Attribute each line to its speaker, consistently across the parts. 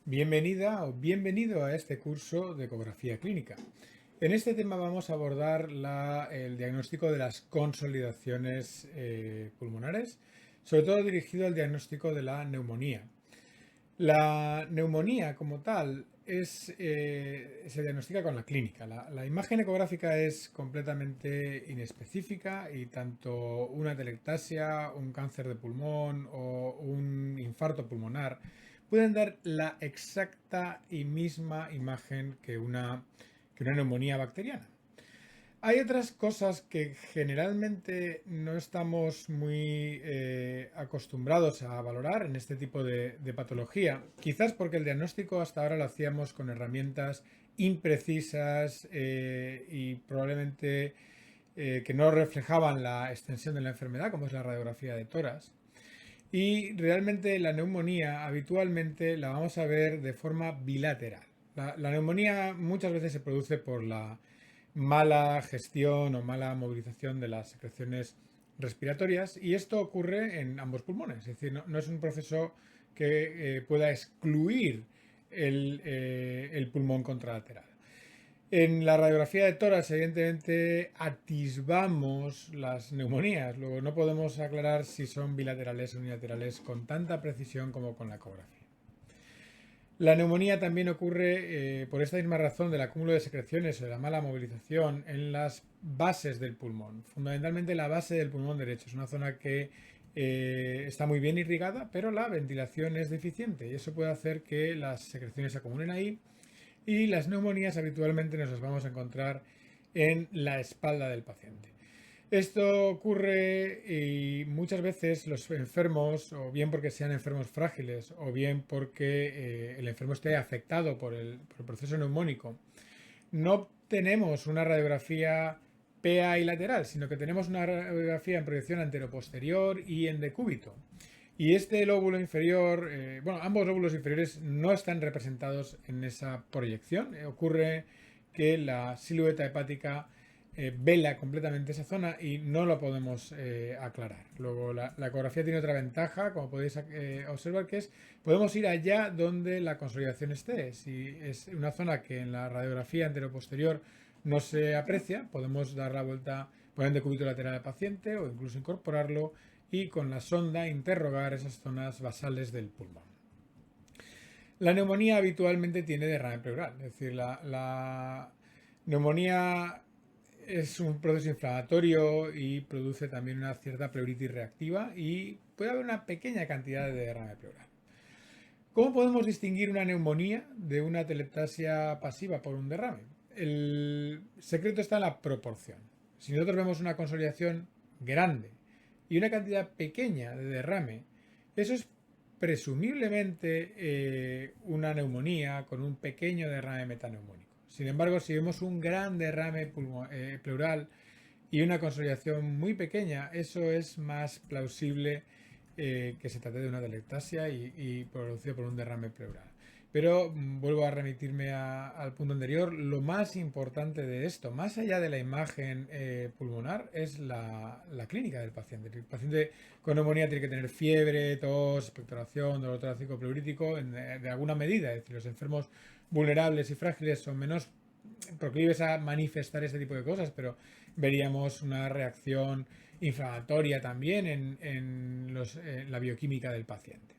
Speaker 1: Bienvenida o bienvenido a este curso de ecografía clínica. En este tema vamos a abordar el diagnóstico de las consolidaciones pulmonares, sobre todo dirigido al diagnóstico de la neumonía. La neumonía como tal se diagnostica con la clínica. La imagen ecográfica es completamente inespecífica y tanto una atelectasia, un cáncer de pulmón o un infarto pulmonar pueden dar la exacta y misma imagen que una neumonía bacteriana. Hay otras cosas que generalmente no estamos muy acostumbrados a valorar en este tipo de patología, quizás porque el diagnóstico hasta ahora lo hacíamos con herramientas imprecisas y probablemente que no reflejaban la extensión de la enfermedad, como es la radiografía de tórax. Y realmente la neumonía habitualmente la vamos a ver de forma bilateral. La neumonía muchas veces se produce por la mala gestión o mala movilización de las secreciones respiratorias y esto ocurre en ambos pulmones, es decir, no es un proceso que pueda excluir el pulmón contralateral. En la radiografía de tórax, evidentemente, atisbamos las neumonías. Luego no podemos aclarar si son bilaterales o unilaterales con tanta precisión como con la ecografía. La neumonía también ocurre por esta misma razón del acúmulo de secreciones o de la mala movilización en las bases del pulmón. Fundamentalmente la base del pulmón derecho. Es una zona que está muy bien irrigada, pero la ventilación es deficiente y eso puede hacer que las secreciones se acumulen ahí y las neumonías habitualmente nos las vamos a encontrar en la espalda del paciente. Esto ocurre y muchas veces los enfermos, o bien porque sean enfermos frágiles, o bien porque el enfermo esté afectado por el proceso neumónico, no tenemos una radiografía PA y lateral, sino que tenemos una radiografía en proyección anteroposterior y en decúbito. Y este lóbulo inferior, ambos lóbulos inferiores no están representados en esa proyección. Ocurre que la silueta hepática vela completamente esa zona y no lo podemos aclarar. Luego la ecografía tiene otra ventaja, como podéis observar, que es podemos ir allá donde la consolidación esté. Si es una zona que en la radiografía anteroposterior no se aprecia, podemos dar la vuelta, poner en decúbito lateral al paciente o incluso incorporarlo y con la sonda interrogar esas zonas basales del pulmón. La neumonía habitualmente tiene derrame pleural, es decir, la neumonía es un proceso inflamatorio y produce también una cierta pleuritis reactiva y puede haber una pequeña cantidad de derrame pleural. ¿Cómo podemos distinguir una neumonía de una atelectasia pasiva por un derrame? El secreto está en la proporción. Si nosotros vemos una consolidación grande y una cantidad pequeña de derrame, eso es presumiblemente una neumonía con un pequeño derrame metaneumónico. Sin embargo, si vemos un gran derrame pleural y una consolidación muy pequeña, eso es más plausible que se trate de una atelectasia y producido por un derrame pleural. Pero vuelvo a remitirme al punto anterior, lo más importante de esto, más allá de la imagen pulmonar, es la clínica del paciente. El paciente con neumonía tiene que tener fiebre, tos, expectoración, dolor torácico pleurítico de alguna medida. Es decir, los enfermos vulnerables y frágiles son menos proclives a manifestar este tipo de cosas, pero veríamos una reacción inflamatoria también en la bioquímica del paciente.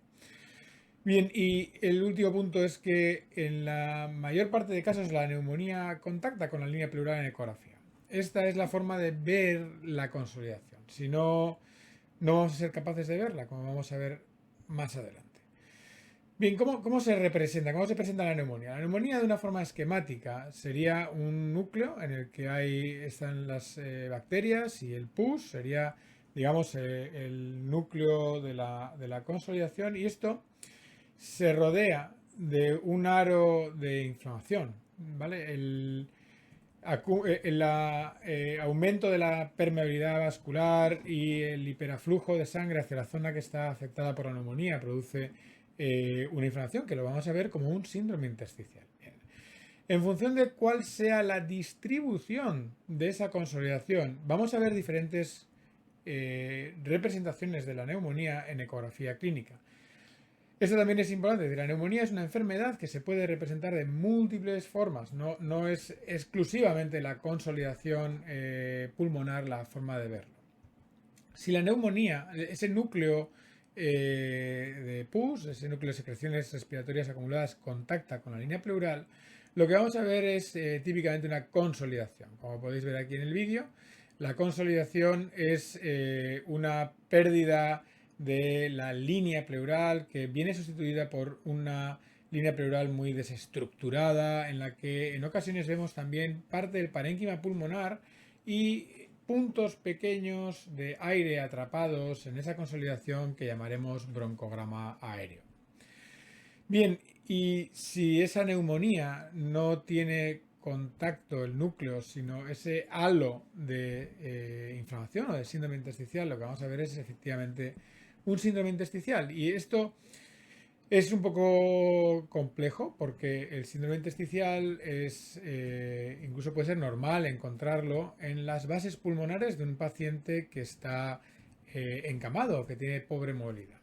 Speaker 1: Bien, y el último punto es que en la mayor parte de casos la neumonía contacta con la línea pleural en ecografía. Esta es la forma de ver la consolidación. Si no, no vamos a ser capaces de verla, como vamos a ver más adelante. Bien, ¿cómo se representa? ¿Cómo se presenta la neumonía? La neumonía de una forma esquemática sería un núcleo en el que están las bacterias y el pus sería, digamos, el núcleo de la consolidación y esto se rodea de un aro de inflamación, ¿vale? El aumento de la permeabilidad vascular y el hiperaflujo de sangre hacia la zona que está afectada por la neumonía produce una inflamación que lo vamos a ver como un síndrome intersticial. Bien. En función de cuál sea la distribución de esa consolidación, vamos a ver diferentes representaciones de la neumonía en ecografía clínica. Esto también es importante. La neumonía es una enfermedad que se puede representar de múltiples formas. No es exclusivamente la consolidación pulmonar la forma de verlo. Si la neumonía, ese núcleo de pus, ese núcleo de secreciones respiratorias acumuladas, contacta con la línea pleural, lo que vamos a ver es típicamente una consolidación. Como podéis ver aquí en el vídeo, la consolidación es una pérdida de la línea pleural que viene sustituida por una línea pleural muy desestructurada, en la que en ocasiones vemos también parte del parénquima pulmonar y puntos pequeños de aire atrapados en esa consolidación que llamaremos broncograma aéreo. Bien, y si esa neumonía no tiene contacto el núcleo, sino ese halo de inflamación o de síndrome intersticial, lo que vamos a ver es efectivamente un síndrome intersticial. Y esto es un poco complejo porque el síndrome intersticial es, incluso puede ser normal encontrarlo en las bases pulmonares de un paciente que está encamado, que tiene pobre movilidad.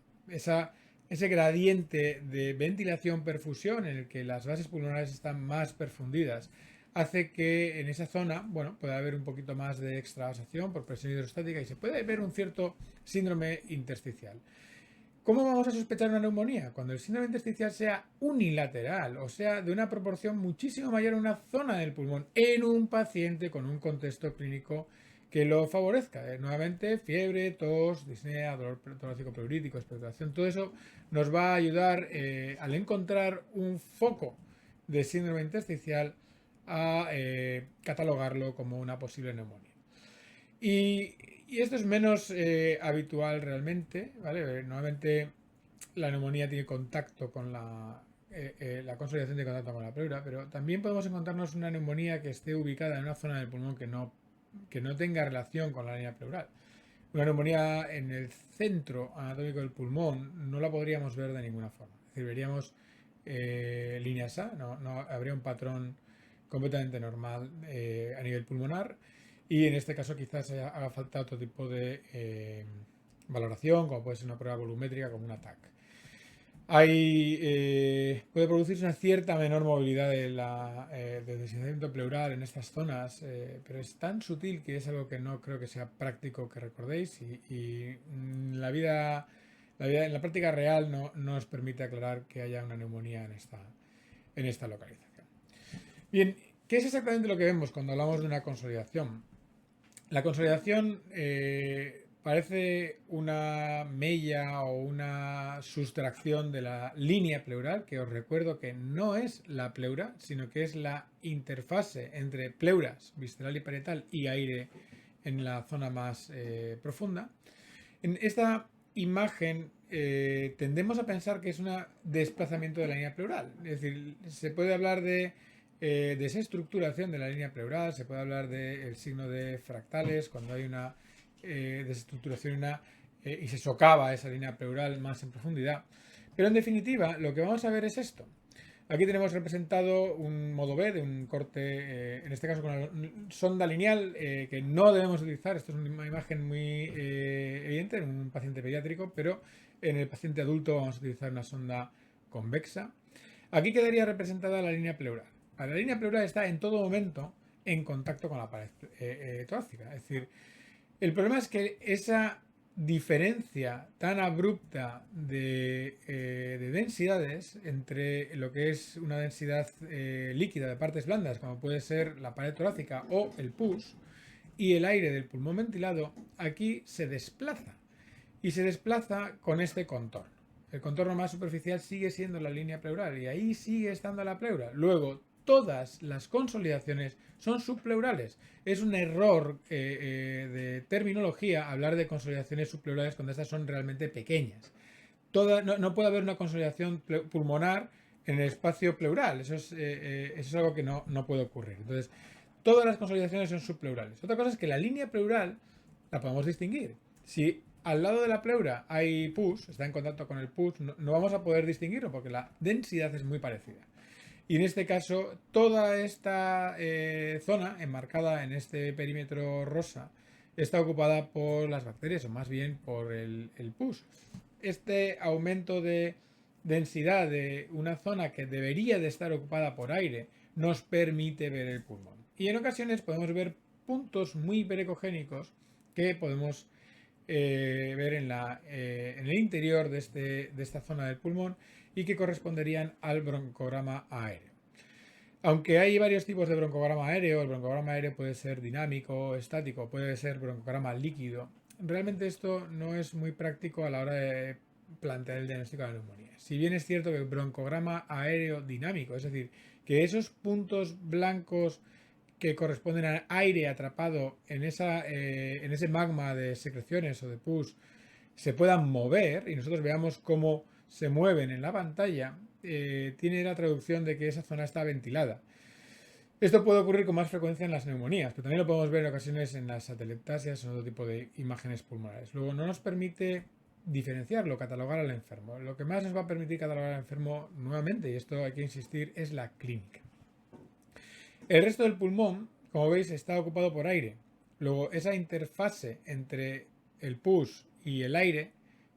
Speaker 1: Ese gradiente de ventilación-perfusión en el que las bases pulmonares están más perfundidas hace que en esa zona, bueno, pueda haber un poquito más de extravasación por presión hidrostática y se puede ver un cierto síndrome intersticial. ¿Cómo vamos a sospechar una neumonía? Cuando el síndrome intersticial sea unilateral, o sea, de una proporción muchísimo mayor a una zona del pulmón en un paciente con un contexto clínico que lo favorezca. Nuevamente, fiebre, tos, disnea, dolor torácico pleurítico, expectoración, todo eso nos va a ayudar al encontrar un foco de síndrome intersticial a catalogarlo como una posible neumonía. Y esto es menos habitual realmente, ¿vale? Normalmente la neumonía tiene contacto con la consolidación de contacto con la pleura, pero también podemos encontrarnos una neumonía que esté ubicada en una zona del pulmón que no tenga relación con la línea pleural. Una neumonía en el centro anatómico del pulmón no la podríamos ver de ninguna forma. Es decir, veríamos líneas A, no habría un patrón completamente normal a nivel pulmonar. Y en este caso quizás haga falta otro tipo de valoración, como puede ser una prueba volumétrica, como un TAC. Puede producirse una cierta menor movilidad del deslizamiento pleural en estas zonas, pero es tan sutil que es algo que no creo que sea práctico que recordéis y en la práctica real no nos permite aclarar que haya una neumonía en esta localización. Bien, ¿qué es exactamente lo que vemos cuando hablamos de una consolidación? La consolidación parece una mella o una sustracción de la línea pleural, que os recuerdo que no es la pleura, sino que es la interfase entre pleuras, visceral y parietal, y aire en la zona más profunda. En esta imagen tendemos a pensar que es un desplazamiento de la línea pleural. Es decir, se puede hablar de desestructuración de la línea pleural, se puede hablar del signo de fractales, cuando hay una desestructuración y se socava esa línea pleural más en profundidad. Pero en definitiva, lo que vamos a ver es esto. Aquí tenemos representado un modo B de un corte, en este caso con una sonda lineal, que no debemos utilizar. Esto es una imagen muy evidente en un paciente pediátrico, pero en el paciente adulto vamos a utilizar una sonda convexa. Aquí quedaría representada la línea pleural. La línea pleural está en todo momento en contacto con la pared torácica. Es decir, el problema es que esa diferencia tan abrupta de densidades entre lo que es una densidad líquida de partes blandas, como puede ser la pared torácica o el pus, y el aire del pulmón ventilado, aquí se desplaza. Y se desplaza con este contorno. El contorno más superficial sigue siendo la línea pleural y ahí sigue estando la pleura. Luego, todas las consolidaciones son subpleurales. Es un error de terminología hablar de consolidaciones subpleurales cuando estas son realmente pequeñas. No puede haber una consolidación pulmonar en el espacio pleural. Eso es algo que no puede ocurrir. Entonces, todas las consolidaciones son subpleurales. Otra cosa es que la línea pleural la podemos distinguir. Si al lado de la pleura hay pus, está en contacto con el pus, no vamos a poder distinguirlo porque la densidad es muy parecida. Y en este caso, toda esta zona enmarcada en este perímetro rosa está ocupada por las bacterias, o más bien por el pus. Este aumento de densidad de una zona que debería de estar ocupada por aire nos permite ver el pulmón. Y en ocasiones podemos ver puntos muy hiperecogénicos que podemos ver en el interior de esta zona del pulmón y que corresponderían al broncograma aéreo. Aunque hay varios tipos de broncograma aéreo, el broncograma aéreo puede ser dinámico, estático, puede ser broncograma líquido. Realmente esto no es muy práctico a la hora de plantear el diagnóstico de la neumonía. Si bien es cierto que el broncograma aéreo dinámico, es decir, que esos puntos blancos que corresponden al aire atrapado en ese magma de secreciones o de pus se puedan mover y nosotros veamos cómo se mueven en la pantalla, tiene la traducción de que esa zona está ventilada. Esto puede ocurrir con más frecuencia en las neumonías, pero también lo podemos ver en ocasiones en las atelectasias o en otro tipo de imágenes pulmonares. Luego, no nos permite diferenciarlo, catalogar al enfermo. Lo que más nos va a permitir catalogar al enfermo nuevamente, y esto hay que insistir, es la clínica. El resto del pulmón, como veis, está ocupado por aire. Luego, esa interfase entre el pus y el aire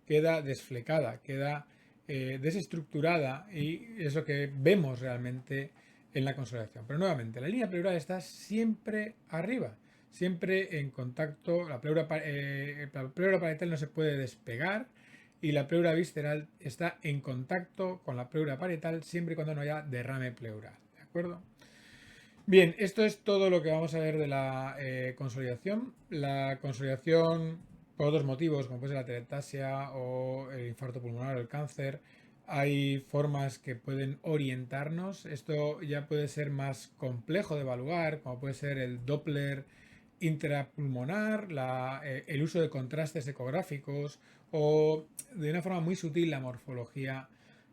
Speaker 1: queda desflecada, queda desestructurada y es lo que vemos realmente en la consolidación. Pero nuevamente, la línea pleural está siempre arriba, siempre en contacto. La pleura parietal no se puede despegar y la pleura visceral está en contacto con la pleura parietal siempre y cuando no haya derrame pleural. ¿De acuerdo? Bien, esto es todo lo que vamos a ver de la consolidación. La consolidación, por otros motivos, como puede ser la atelectasia o el infarto pulmonar o el cáncer, hay formas que pueden orientarnos. Esto ya puede ser más complejo de evaluar, como puede ser el Doppler intrapulmonar, el uso de contrastes ecográficos o de una forma muy sutil la morfología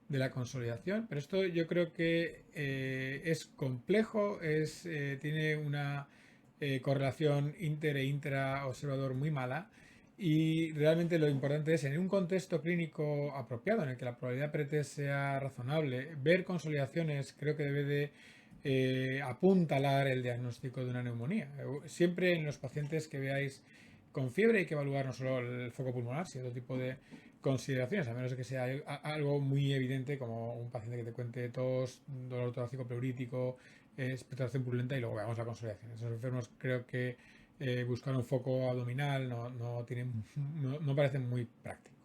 Speaker 1: de la consolidación, pero esto yo creo que es complejo, tiene una correlación inter e intra observador muy mala y realmente lo importante es en un contexto clínico apropiado en el que la probabilidad pretest sea razonable, ver consolidaciones creo que debe de apuntalar el diagnóstico de una neumonía. Siempre en los pacientes que veáis con fiebre hay que evaluar no solo el foco pulmonar, sino otro tipo de consideraciones, a menos de que sea algo muy evidente como un paciente que te cuente tos, dolor torácico pleurítico, expectoración purulenta y luego veamos la consolidación. Esos enfermos creo que buscar un foco abdominal no parece muy práctico.